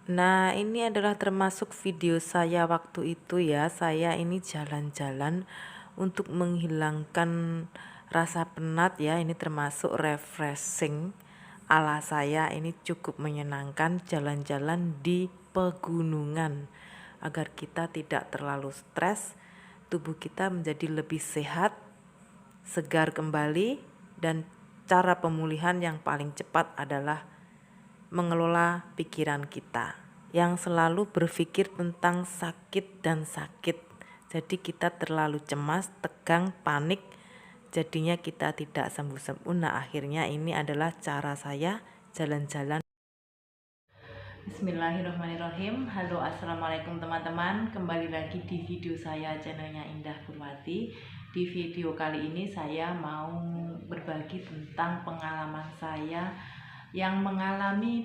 Nah, ini adalah termasuk video saya waktu itu ya. Saya ini jalan-jalan untuk menghilangkan rasa penat ya. Ini termasuk refreshing ala saya. Ini cukup menyenangkan jalan-jalan di pegunungan agar kita tidak terlalu stres, tubuh kita menjadi lebih sehat, segar kembali, dan cara pemulihan yang paling cepat adalah mengelola pikiran kita yang selalu berpikir tentang sakit dan sakit. Jadi kita terlalu cemas, tegang, panik, jadinya kita tidak sembuh-sembuh. Nah, akhirnya ini adalah cara saya jalan-jalan. Bismillahirrahmanirrahim. Halo, assalamualaikum teman-teman. Kembali lagi di video saya, channelnya Indah Purwati. Di video kali ini saya mau berbagi tentang pengalaman saya yang mengalami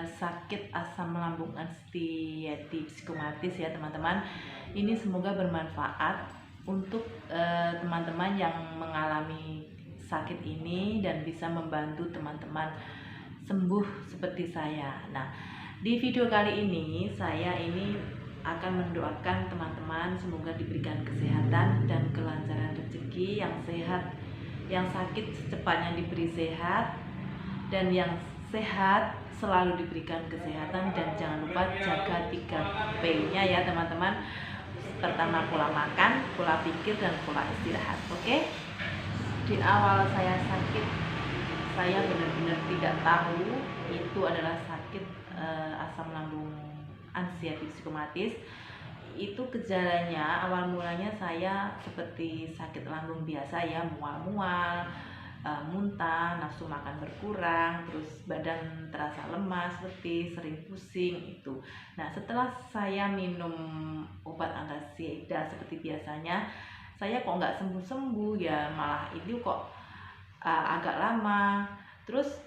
sakit asam lambung anxiety psikomatis ya teman-teman. Ini semoga bermanfaat untuk teman-teman yang mengalami sakit ini dan bisa membantu teman-teman sembuh seperti saya. Nah, di video kali ini saya akan mendoakan teman-teman semoga diberikan kesehatan dan kelancaran rezeki, yang sehat, yang sakit secepatnya diberi sehat, dan yang sehat selalu diberikan kesehatan. Dan jangan lupa jaga 3P-nya ya teman-teman. Pertama, pola makan, pola pikir, dan pola istirahat. Oke? Di awal saya sakit, saya benar-benar tidak tahu itu adalah sakit asam lambung anxiety psikomatis. Itu gejalanya, awal mulanya saya seperti sakit lambung biasa ya, mual-mual, muntah, nafsu makan berkurang, terus badan terasa lemas, letih, sering pusing itu. Nah, setelah saya minum obat antasida seperti biasanya, saya kok nggak sembuh-sembuh ya, malah itu kok agak lama. Terus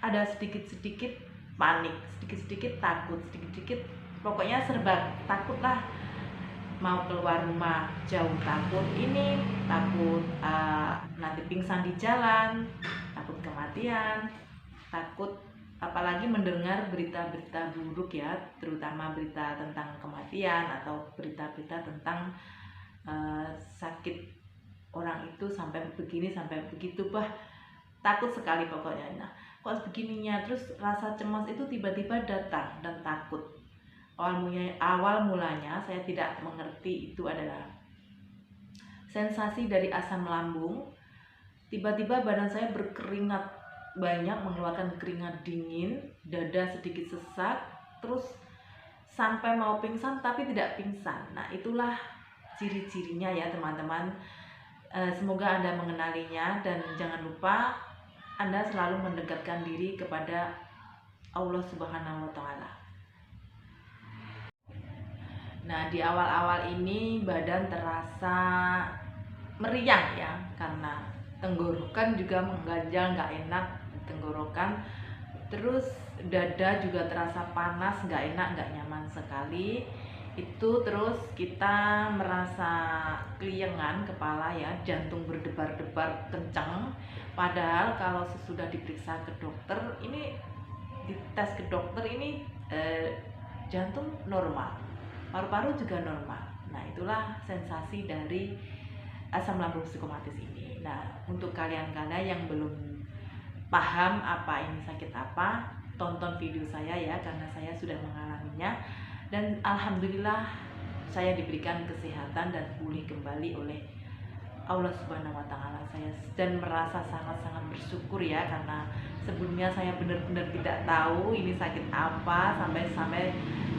ada sedikit-sedikit panik, sedikit-sedikit takut, sedikit-sedikit pokoknya serba takut lah. Mau keluar rumah jauh takut, ini takut nanti pingsan di jalan, takut kematian, takut apalagi mendengar berita-berita buruk ya, terutama berita tentang kematian atau berita-berita tentang sakit orang itu sampai begini sampai begitu. Takut sekali pokoknya. Nah, kok begininya, terus rasa cemas itu tiba-tiba datang dan takut. Awal mulanya saya tidak mengerti itu adalah sensasi dari asam lambung. Tiba-tiba badan saya berkeringat banyak, mengeluarkan keringat dingin, dada sedikit sesak, terus sampai mau pingsan tapi tidak pingsan. Nah, itulah ciri-cirinya ya teman-teman. Semoga Anda mengenalinya, dan jangan lupa Anda selalu mendekatkan diri kepada Allah Subhanahu wa Ta'ala. Nah, di awal-awal ini badan terasa meriang ya, karena tenggorokan juga mengganjal, nggak enak di tenggorokan. Terus dada juga terasa panas, nggak enak, nggak nyaman sekali. Itu terus kita merasa keliengan kepala ya, jantung berdebar-debar kencang. Padahal kalau sesudah diperiksa ke dokter, ini dites ke dokter ini jantung normal, paru-paru juga normal. Nah, itulah sensasi dari asam lambung psikomatis ini. Nah, untuk kalian-kalian yang belum paham apa ini sakit apa, tonton video saya ya, karena saya sudah mengalaminya. Dan alhamdulillah saya diberikan kesehatan dan pulih kembali oleh Allah Subhanahu wa Ta'ala. Saya dan merasa sangat-sangat bersyukur ya, karena sebelumnya saya benar-benar tidak tahu ini sakit apa, sampai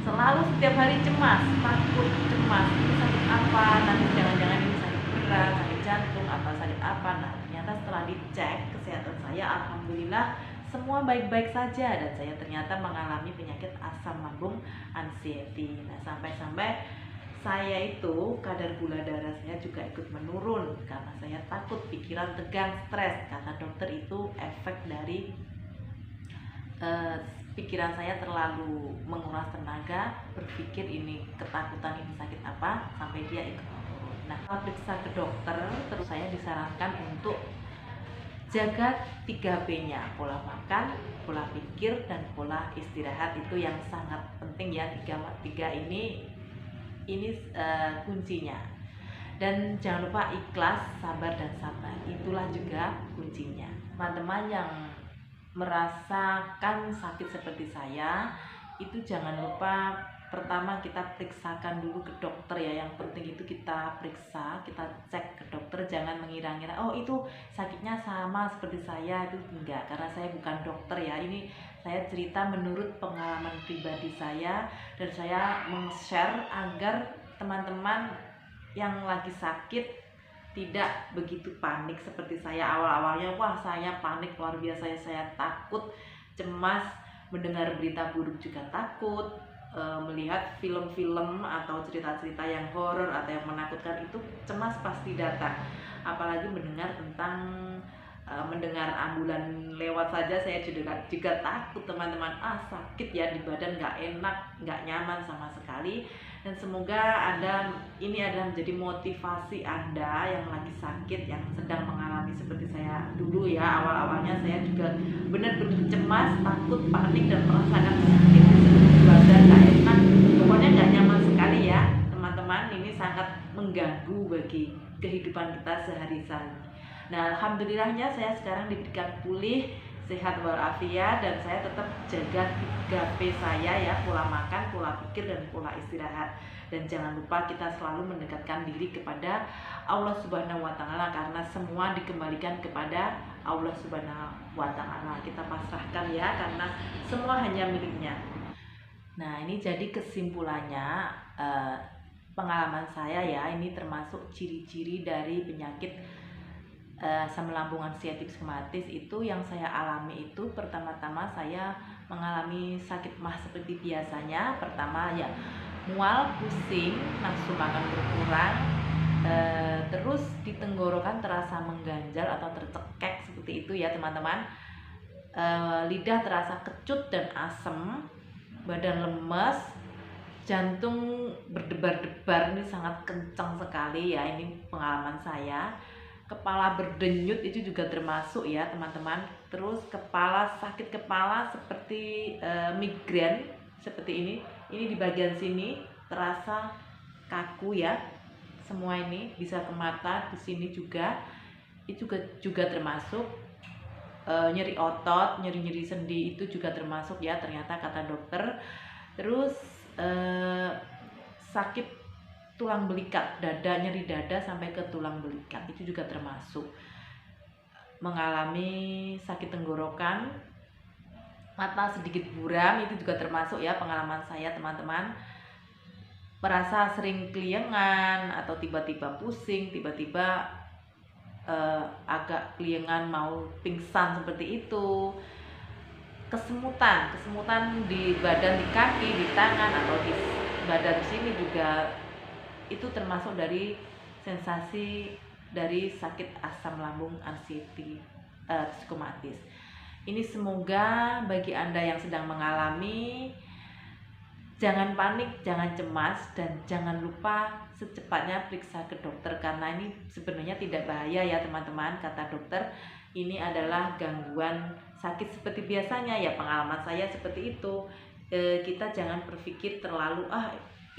selalu setiap hari cemas, takut, cemas, ini sakit apa, nanti jangan-jangan ini sakit berat, sakit jantung, apa sakit apa. Nah, ternyata setelah dicek kesehatan saya, alhamdulillah semua baik-baik saja, dan saya ternyata mengalami penyakit asam lambung anxiety. Nah, sampai-sampai saya itu kadar gula darah saya juga ikut menurun karena saya takut, pikiran tegang, stres. Kata dokter itu efek dari pikiran saya terlalu menguras tenaga, berpikir ini ketakutan ini sakit apa, sampai dia ikut menurun. Nah, setelah periksa ke dokter, terus saya disarankan untuk Jaga 3P-nya, pola makan, pola pikir, dan pola istirahat. Itu yang sangat penting ya, tiga ini kuncinya. Dan jangan lupa ikhlas, sabar, dan sabar. Itulah juga kuncinya. Teman-teman yang merasakan sakit seperti saya, itu jangan lupa pertama kita periksakan dulu ke dokter ya. Yang penting itu kita periksa, kita cek ke dokter. Jangan mengira-ngira oh itu sakitnya sama seperti saya. Itu enggak, karena saya bukan dokter ya. Ini saya cerita menurut pengalaman pribadi saya, dan saya meng-share agar teman-teman yang lagi sakit tidak begitu panik seperti saya awal-awalnya. Wah, saya panik luar biasa, saya takut, cemas, mendengar berita buruk juga takut, melihat film-film atau cerita-cerita yang horor atau yang menakutkan itu cemas pasti datang. Apalagi mendengar mendengar ambulan lewat saja saya juga takut teman-teman. Sakit ya di badan, nggak enak, nggak nyaman sama sekali. Dan semoga ini adalah menjadi motivasi Anda yang lagi sakit, yang sedang mengalami seperti saya dulu ya. Awal-awalnya saya juga benar-benar cemas, takut, panik, dan merasakan sakit di seluruh badan, nggak enak, pokoknya nggak nyaman sekali ya teman-teman. Ini sangat mengganggu bagi kehidupan kita sehari-hari. Nah, alhamdulillahnya saya sekarang diberikan pulih, sehat walafiat, dan saya tetap jaga 3P saya ya, pola makan, pola pikir, dan pola istirahat. Dan jangan lupa kita selalu mendekatkan diri kepada Allah Subhanahu wa Ta'ala, karena semua dikembalikan kepada Allah Subhanahu wa Ta'ala. Kita pasrahkan ya, karena semua hanya miliknya. Nah, ini jadi kesimpulannya, pengalaman saya ya, ini termasuk ciri-ciri dari penyakit asam lambung anksiety psikomatis. Itu yang saya alami itu pertama-tama saya mengalami sakit mah seperti biasanya. Pertama ya mual, pusing, nafsu makan berkurang, terus di tenggorokan terasa mengganjal atau tercekek seperti itu ya teman-teman. Lidah terasa kecut dan asem, badan lemes, jantung berdebar-debar, ini sangat kencang sekali ya, ini pengalaman saya. Kepala berdenyut itu juga termasuk ya teman-teman. Terus sakit kepala seperti migrain seperti ini di bagian sini terasa kaku ya. Semua ini bisa ke mata, di sini juga itu juga termasuk. Nyeri otot, nyeri sendi itu juga termasuk ya ternyata kata dokter. Terus sakit tulang belikat, nyeri dada sampai ke tulang belikat itu juga termasuk. Mengalami sakit tenggorokan, mata sedikit buram itu juga termasuk ya pengalaman saya teman-teman. Merasa sering keliengan atau tiba-tiba pusing, tiba-tiba agak keliengan mau pingsan seperti itu. Kesemutan di badan, di kaki, di tangan atau di badan sini juga itu termasuk dari sensasi dari sakit asam lambung anxiety psikomatis. Ini semoga bagi Anda yang sedang mengalami, jangan panik, jangan cemas, dan jangan lupa secepatnya periksa ke dokter, karena ini sebenarnya tidak bahaya ya teman-teman. Kata dokter ini adalah gangguan sakit seperti biasanya ya, pengalaman saya seperti itu. Kita jangan berpikir terlalu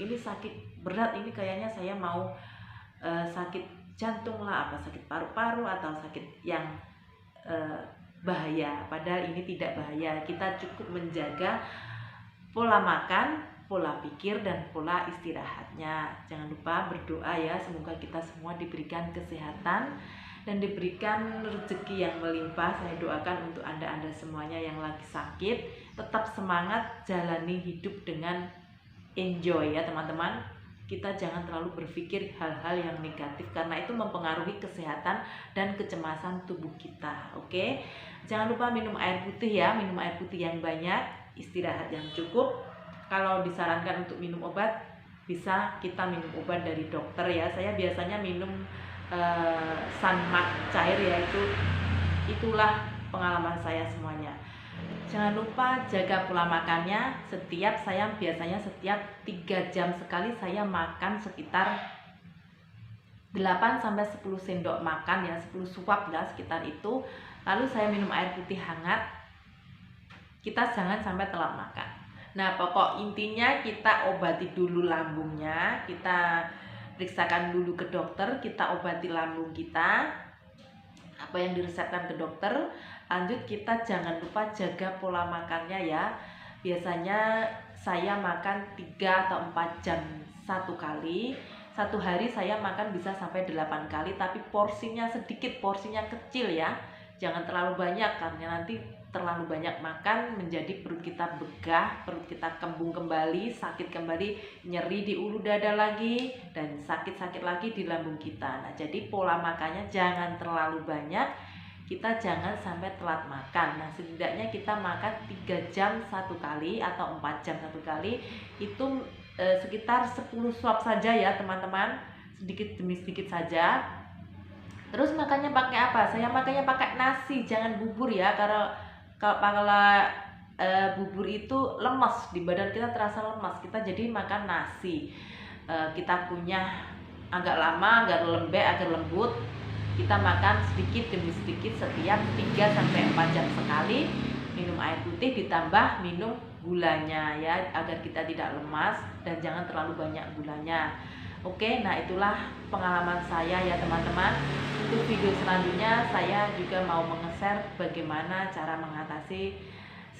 ini sakit berat, ini kayaknya saya mau sakit jantung lah, apa sakit paru-paru atau sakit yang bahaya. Padahal ini tidak bahaya. Kita cukup menjaga pola makan, pola pikir, dan pola istirahatnya. Jangan lupa berdoa ya, semoga kita semua diberikan kesehatan dan diberikan rezeki yang melimpah. Saya doakan untuk Anda semuanya yang lagi sakit, tetap semangat, jalani hidup dengan enjoy ya teman-teman. Kita jangan terlalu berpikir hal-hal yang negatif, karena itu mempengaruhi kesehatan dan kecemasan tubuh kita. Oke, jangan lupa minum air putih ya, minum air putih yang banyak, istirahat yang cukup. Kalau disarankan untuk minum obat, bisa kita minum obat dari dokter ya. Saya biasanya minum Sunmak cair ya, itulah pengalaman saya semuanya. Jangan lupa jaga pola makannya. Biasanya setiap 3 jam sekali saya makan sekitar 8-10 sendok makan ya, 10 suap lah sekitar itu. lalu saya minum air putih hangat. Kita jangan sampai telat makan. Nah, pokok intinya kita obati dulu lambungnya, kita periksakan dulu ke dokter, kita obati lambung kita, apa yang diresepkan ke dokter. Lanjut kita jangan lupa jaga pola makannya ya. Biasanya saya makan 3 atau 4 jam satu kali. Satu hari saya makan bisa sampai 8 kali, tapi porsinya sedikit, porsinya kecil ya. Jangan terlalu banyak, karena nanti terlalu banyak makan menjadi perut kita begah, perut kita kembung kembali, sakit kembali, nyeri di ulu dada lagi, dan sakit-sakit lagi di lambung kita. Nah, jadi pola makannya jangan terlalu banyak, kita jangan sampai telat makan. Nah, setidaknya kita makan 3 jam satu kali atau 4 jam satu kali, itu sekitar 10 suap saja ya teman-teman, sedikit demi sedikit saja. Terus makannya pakai apa? Saya makannya pakai nasi, jangan bubur ya, karena kalau bubur itu lemas, di badan kita terasa lemas, kita jadi makan nasi. Kita kunyah agak lama, agar lembek, agar lembut. Kita makan sedikit demi sedikit setiap 3-4 jam sekali. Minum air putih ditambah minum gulanya ya, agar kita tidak lemas, dan jangan terlalu banyak gulanya. Oke, nah itulah pengalaman saya ya teman-teman. Untuk video selanjutnya saya juga mau menge-share bagaimana cara mengatasi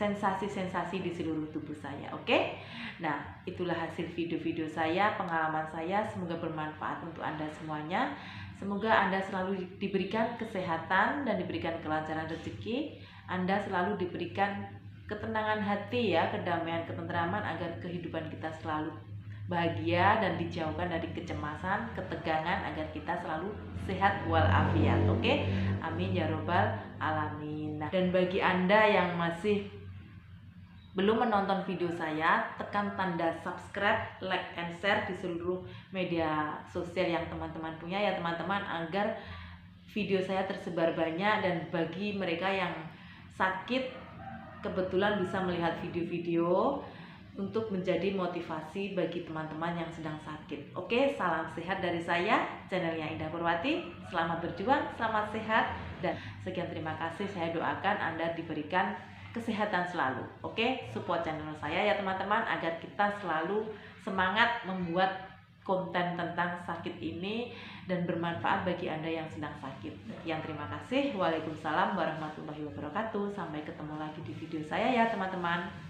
sensasi-sensasi di seluruh tubuh saya. Oke, nah itulah hasil video-video saya, pengalaman saya. Semoga bermanfaat untuk Anda semuanya. Semoga Anda selalu diberikan kesehatan dan diberikan kelancaran rezeki. Anda selalu diberikan ketenangan hati ya, kedamaian, ketentraman, agar kehidupan kita selalu bahagia dan dijauhkan dari kecemasan, ketegangan, agar kita selalu sehat walafiat. Oke, amin ya robbal alamin. Nah, dan bagi Anda yang masih belum menonton video saya, tekan tanda subscribe, like, and share di seluruh media sosial yang teman-teman punya ya teman-teman, agar video saya tersebar banyak, dan bagi mereka yang sakit kebetulan bisa melihat video-video untuk menjadi motivasi bagi teman-teman yang sedang sakit. Oke, salam sehat dari saya, channelnya Indah Purwati. Selamat berjuang, selamat sehat, dan sekian terima kasih. Saya doakan Anda diberikan kesehatan selalu. Oke, support channel saya ya teman-teman, agar kita selalu semangat membuat konten tentang sakit ini dan bermanfaat bagi Anda yang sedang sakit. Sekian terima kasih. Waalaikumsalam warahmatullahi wabarakatuh. Sampai ketemu lagi di video saya ya teman-teman.